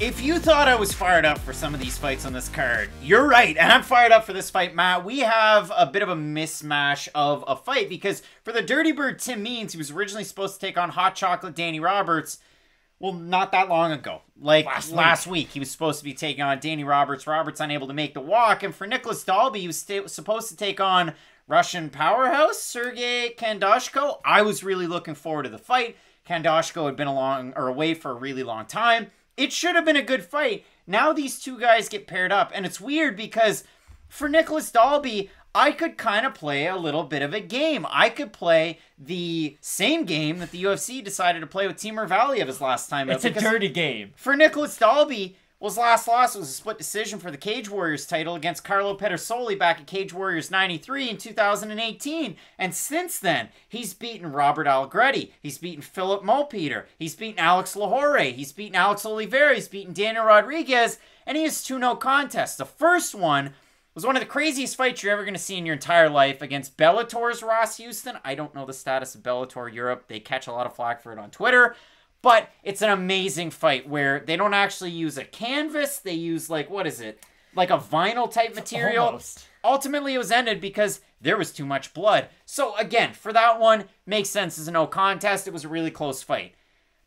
If you thought I was fired up for some of these fights on this card, you're right, and I'm fired up for this fight, Matt. We have a bit of a mismatch of a fight because for the Dirty Bird Tim Means, he was originally supposed to take on Hot Chocolate Danny Roberts, well, not that long ago. Like last week, he was supposed to be taking on Danny Roberts. Roberts unable to make the walk, and for Nicolas Dalby, he was supposed to take on Russian powerhouse Sergey Kandoshko. I was really looking forward to the fight. Kandoshko had been away for a really long time. It should have been a good fight. Now these two guys get paired up, and it's weird because for Nicolas Dalby, I could kind of play a little bit of a game. I could play the same game that the UFC decided to play with Timur Valiev his last time. It's a dirty game. For Nicolas Dalby, well, his last loss was a split decision for the Cage Warriors title against Carlo Pedersoli back at Cage Warriors 93 in 2018. And since then, he's beaten Robert Allegretti. He's beaten Philip Mulpeter. He's beaten Alex Lahore. He's beaten Alex Oliveira. He's beaten Daniel Rodriguez. And he has 2 no contests. The first one was one of the craziest fights you're ever going to see in your entire life against Bellator's Ross Houston. I don't know the status of Bellator Europe. They catch a lot of flack for it on Twitter. But it's an amazing fight where they don't actually use a canvas. They use, like, what is it? Like a vinyl type material. Almost. Ultimately, it was ended because there was too much blood. So, again, for that one, makes sense as a no contest. It was a really close fight.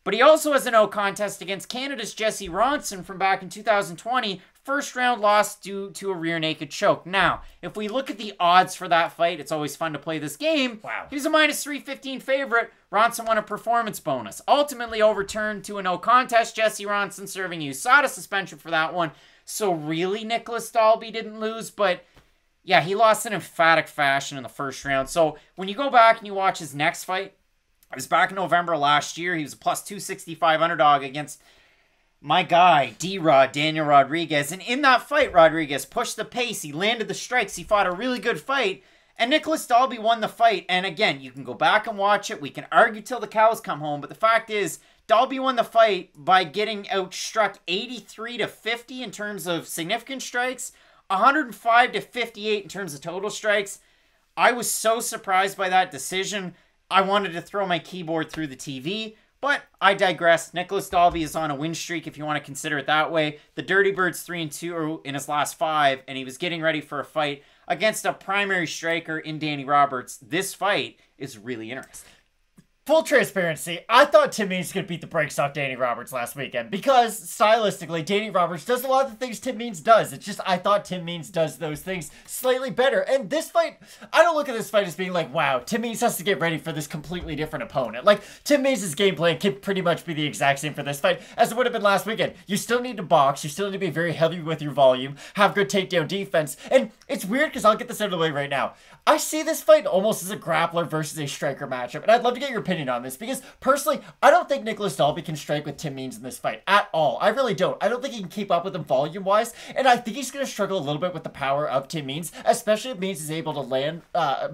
But he also has a no contest against Canada's Jesse Ronson from back in 2020. First round loss due to a rear naked choke. Now, if we look at the odds for that fight, it's always fun to play this game. Wow. He was a minus 315 favorite. Ronson won a performance bonus. Ultimately overturned to a no contest. Jesse Ronson serving USADA suspension for that one. So really, Nicolas Dalby didn't lose, but yeah, he lost in emphatic fashion in the first round. So when you go back and you watch his next fight, it was back in November last year. He was a plus 265 underdog against my guy, D-Rod, Daniel Rodriguez. And in that fight, Rodriguez pushed the pace. He landed the strikes. He fought a really good fight. And Nicolas Dalby won the fight. And again, you can go back and watch it. We can argue till the cows come home. But the fact is, Dalby won the fight by getting outstruck 83-50 in terms of significant strikes, 105-58 in terms of total strikes. I was so surprised by that decision. I wanted to throw my keyboard through the TV, but I digress. Nicolas Dalby is on a win streak, if you want to consider it that way. The Dirty Bird's 3-2 in his last 5, and he was getting ready for a fight against a primary striker in Danny Roberts. This fight is really interesting. Full transparency, I thought Tim Means could beat the brakes off Danny Roberts last weekend because, stylistically, Danny Roberts does a lot of the things Tim Means does. It's just, I thought Tim Means does those things slightly better. And this fight, I don't look at this fight as being like, wow, Tim Means has to get ready for this completely different opponent. Like, Tim Means' game plan can pretty much be the exact same for this fight as it would have been last weekend. You still need to box, you still need to be very heavy with your volume, have good takedown defense, and it's weird because I'll get this out of the way right now. I see this fight almost as a grappler versus a striker matchup, and I'd love to get your opinion on this because, personally, I don't think Nicolas Dalby can strike with Tim Means in this fight at all. I really don't. I don't think he can keep up with him volume-wise, and I think he's going to struggle a little bit with the power of Tim Means, especially if Means is able to land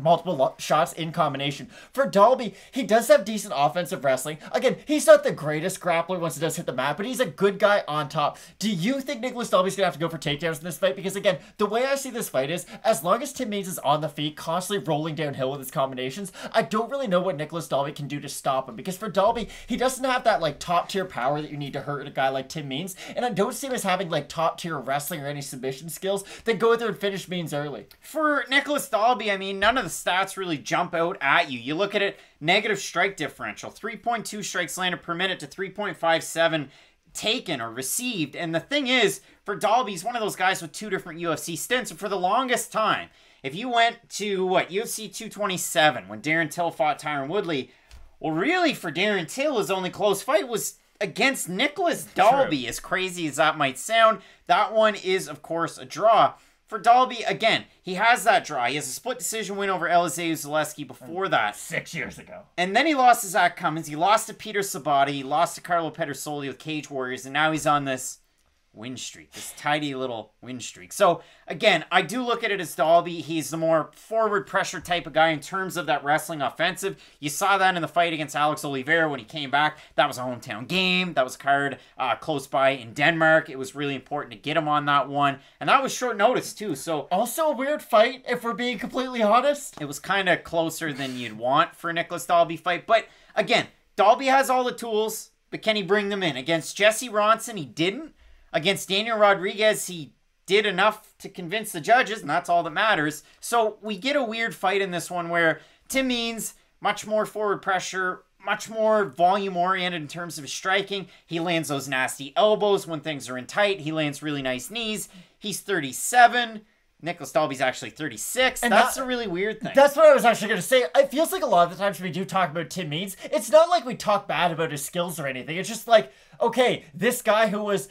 multiple shots in combination. For Dalby, he does have decent offensive wrestling. Again, he's not the greatest grappler once he does hit the mat, but he's a good guy on top. Do you think Nicolas Dalby's going to have to go for takedowns in this fight? Because, again, the way I see this fight is, as long as Tim Means is on the feet, constantly rolling downhill with his combinations, I don't really know what Nicolas Dalby can do to stop him, because for Dalby, he doesn't have that like top tier power that you need to hurt a guy like Tim Means, and I don't see him as having like top tier wrestling or any submission skills that go in there and finish Means early. For Nicolas Dalby, I mean, none of the stats really jump out at you. You look at it, negative strike differential, 3.2 strikes landed per minute to 3.57 taken or received. And the thing is, for Dalby, he's one of those guys with 2 different UFC stints, and for the longest time, if you went to, UFC 227, when Darren Till fought Tyron Woodley, well, really, for Darren Till, his only close fight was against Nicolas Dalby. True. As crazy as that might sound, that one is, of course, a draw. For Dalby, again, he has that draw. He has a split decision win over Eliseu Zaleski before that. 6 years ago. And then he lost to Zach Cummins. He lost to Peter Sabati. He lost to Carlo Pedersoli with Cage Warriors. And now he's on this win streak, this tidy little win streak. So again, I do look at it as Dalby. He's the more forward pressure type of guy in terms of that wrestling offensive. You saw that in the fight against Alex Oliveira when he came back. That was a hometown game. That was a card close by in Denmark. It was really important to get him on that one, and that was short notice too. So also a weird fight, if we're being completely honest. It was kind of closer than you'd want for a Nicolas Dalby fight, but again, Dalby has all the tools, but can he bring them in? Against Jesse Ronson, he didn't. Against Daniel Rodriguez, he did enough to convince the judges, and that's all that matters. So we get a weird fight in this one where Tim Means, much more forward pressure, much more volume-oriented in terms of his striking. He lands those nasty elbows when things are in tight. He lands really nice knees. He's 37. Nicolas Dalby's actually 36. And that's a really weird thing. That's what I was actually going to say. It feels like a lot of the times when we do talk about Tim Means, it's not like we talk bad about his skills or anything. It's just like, okay, this guy who was,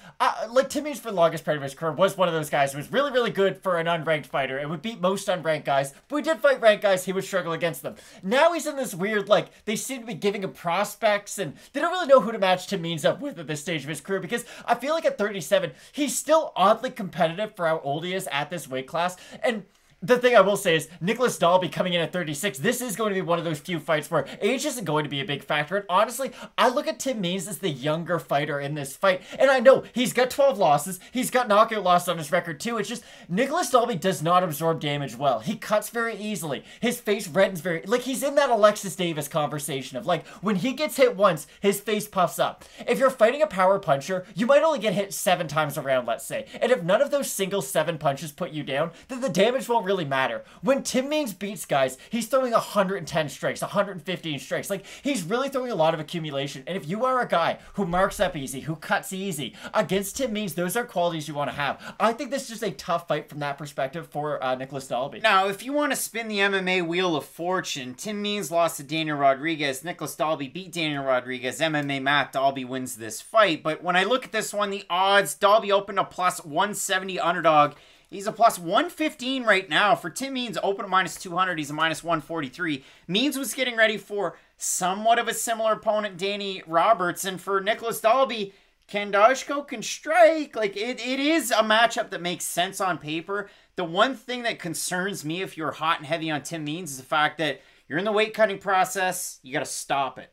like Tim Means for the longest part of his career was one of those guys who was really, really good for an unranked fighter and would beat most unranked guys. But we did fight ranked guys, he would struggle against them. Now he's in this weird, like, they seem to be giving him prospects and they don't really know who to match Tim Means up with at this stage of his career because I feel like at 37, he's still oddly competitive for how old he is at this weight class. And the thing I will say is, Nicolas Dalby coming in at 36, this is going to be one of those few fights where age isn't going to be a big factor. And honestly, I look at Tim Means as the younger fighter in this fight. And I know he's got 12 losses. He's got knockout losses on his record too. It's just, Nicolas Dalby does not absorb damage well. He cuts very easily. His face reddens very, like he's in that Alexis Davis conversation of like, when he gets hit once, his face puffs up. If you're fighting a power puncher, you might only get hit 7 times around, let's say. And if none of those single 7 punches put you down, then the damage won't really matter. When Tim Means beats guys, he's throwing 110 strikes, 115 strikes. Like, he's really throwing a lot of accumulation. And if you are a guy who marks up easy, who cuts easy, against Tim Means, those are qualities you want to have. I think this is just a tough fight from that perspective for Nicolas Dalby. Now, if you want to spin the MMA wheel of fortune, Tim Means lost to Daniel Rodriguez. Nicolas Dalby beat Daniel Rodriguez. MMA math, Dalby wins this fight. But when I look at this one, the odds, Dalby opened a plus 170 underdog. He's a plus 115 right now. For Tim Means, open a minus 200. He's a minus 143. Means was getting ready for somewhat of a similar opponent, Danny Roberts. And for Nicolas Dalby, Kandashko can strike. Like, it is a matchup that makes sense on paper. The one thing that concerns me if you're hot and heavy on Tim Means is the fact that you're in the weight cutting process. You got to stop it.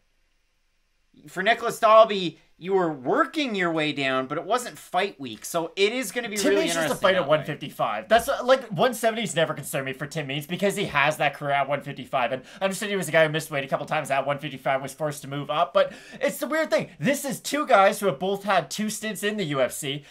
For Nicolas Dalby, you were working your way down, but it wasn't fight week, so it is going to be really interesting. Tim Means used to fight at 155. That's like 170's never concerned me for Tim Means because he has that career at 155. And I understand he was a guy who missed weight a couple times at 155, was forced to move up. But it's the weird thing. This is 2 guys who have both had 2 stints in the UFC.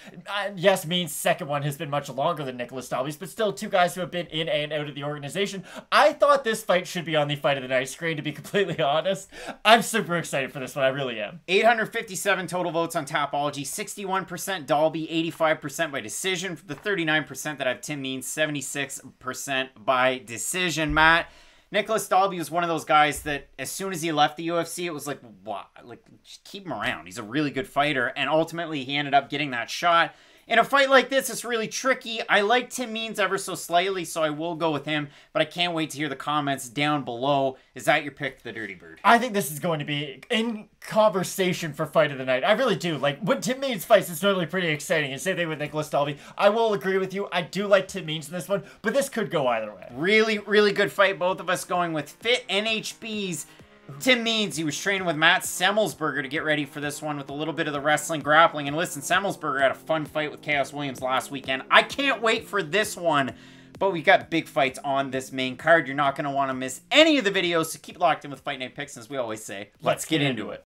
Yes, Means' second one has been much longer than Nicolas Dalby's, but still 2 guys who have been in and out of the organization. I thought this fight should be on the Fight of the Night screen, to be completely honest. I'm super excited for this one. I really am. 857 total votes on Tapology, 61% Dalby, 85% by decision. For the 39% that have Tim Means, 76% by decision. Matt, Nicolas Dalby was one of those guys that as soon as he left the UFC, it was like, wow, like, just keep him around. He's a really good fighter, and ultimately he ended up getting that shot. In a fight like this, it's really tricky. I like Tim Means ever so slightly, so I will go with him, but I can't wait to hear the comments down below. Is that your pick for the Dirty Bird? I think this is going to be in conversation for Fight of the Night. I really do. Like, when Tim Means fights, it's normally pretty exciting. And same thing with Nicolas Dalby. I will agree with you. I do like Tim Means in this one, but this could go either way. Really, really good fight. Both of us going with Fit NHB's Tim Means. He was training with Matt Semmelsberger to get ready for this one with a little bit of the wrestling grappling. And listen, Semmelsberger had a fun fight with Chaos Williams last weekend. I can't wait for this one. But we've got big fights on this main card. You're not going to want to miss any of the videos, so keep locked in with Fight Night Picks. As we always say, let's get into it.